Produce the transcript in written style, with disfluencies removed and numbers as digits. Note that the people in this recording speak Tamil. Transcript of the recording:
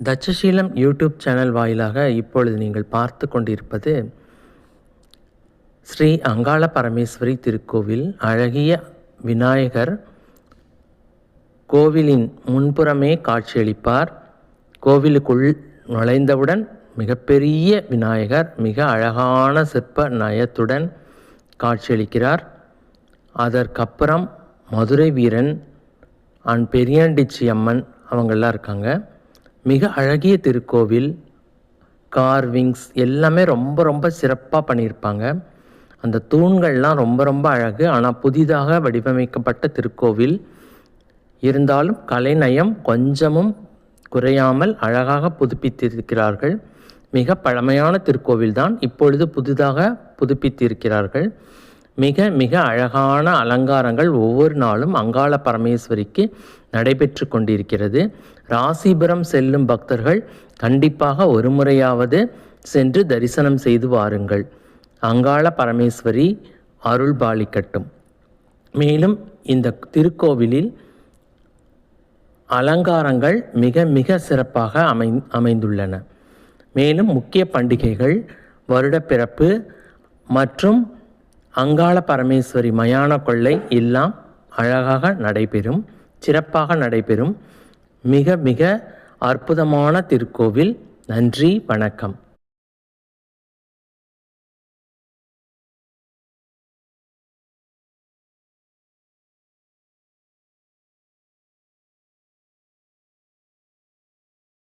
தட்சசீலம் யூடியூப் சேனல் வாயிலாக இப்பொழுது நீங்கள் பார்த்து கொண்டிருப்பது ஸ்ரீ அங்காள பரமேஸ்வரி திருக்கோவில். அழகிய விநாயகர் கோவிலின் முன்புறமே காட்சியளிப்பார். கோவிலுக்குள் நுழைந்தவுடன் மிகப்பெரிய விநாயகர் மிக அழகான சிற்ப நயத்துடன் காட்சியளிக்கிறார். அதற்கப்புறம் மதுரை வீரன் பெரியாண்டிச்சி அம்மன் அவங்கெல்லாம் இருக்காங்க. மிக அழகிய திருக்கோவில். கார்விங்ஸ் எல்லாமே ரொம்ப சிறப்பாக பண்ணியிருப்பாங்க. அந்த தூண்கள்லாம் ரொம்ப அழகு. ஆனால் புதிதாக வடிவமைக்கப்பட்ட திருக்கோவில் இருந்தாலும் கலைநயம் கொஞ்சமும் குறையாமல் அழகாக புதுப்பித்திருக்கிறார்கள். மிக பழமையான திருக்கோவில் தான், இப்பொழுது புதிதாக புதுப்பித்திருக்கிறார்கள். மிக அழகான அலங்காரங்கள் ஒவ்வொரு நாளும் அங்காள பரமேஸ்வரிக்கு நடைபெற்று கொண்டிருக்கிறது. ராசிபுரம் செல்லும் பக்தர்கள் கண்டிப்பாக ஒரு முறையாவது சென்று தரிசனம் செய்து வாருங்கள். அங்காள பரமேஸ்வரி அருள் பாலிக்கட்டும். மேலும் இந்த திருக்கோவிலில் அலங்காரங்கள் மிக சிறப்பாக அமைந்துள்ளன. மேலும் முக்கிய பண்டிகைகள், வருடப்பிறப்பு மற்றும் அங்காள பரமேஸ்வரி மயான கொள்ளை எல்லாம் அழகாக நடைபெறும், சிறப்பாக நடைபெறும். மிக அற்புதமான திருக்கோவில். நன்றி, வணக்கம்.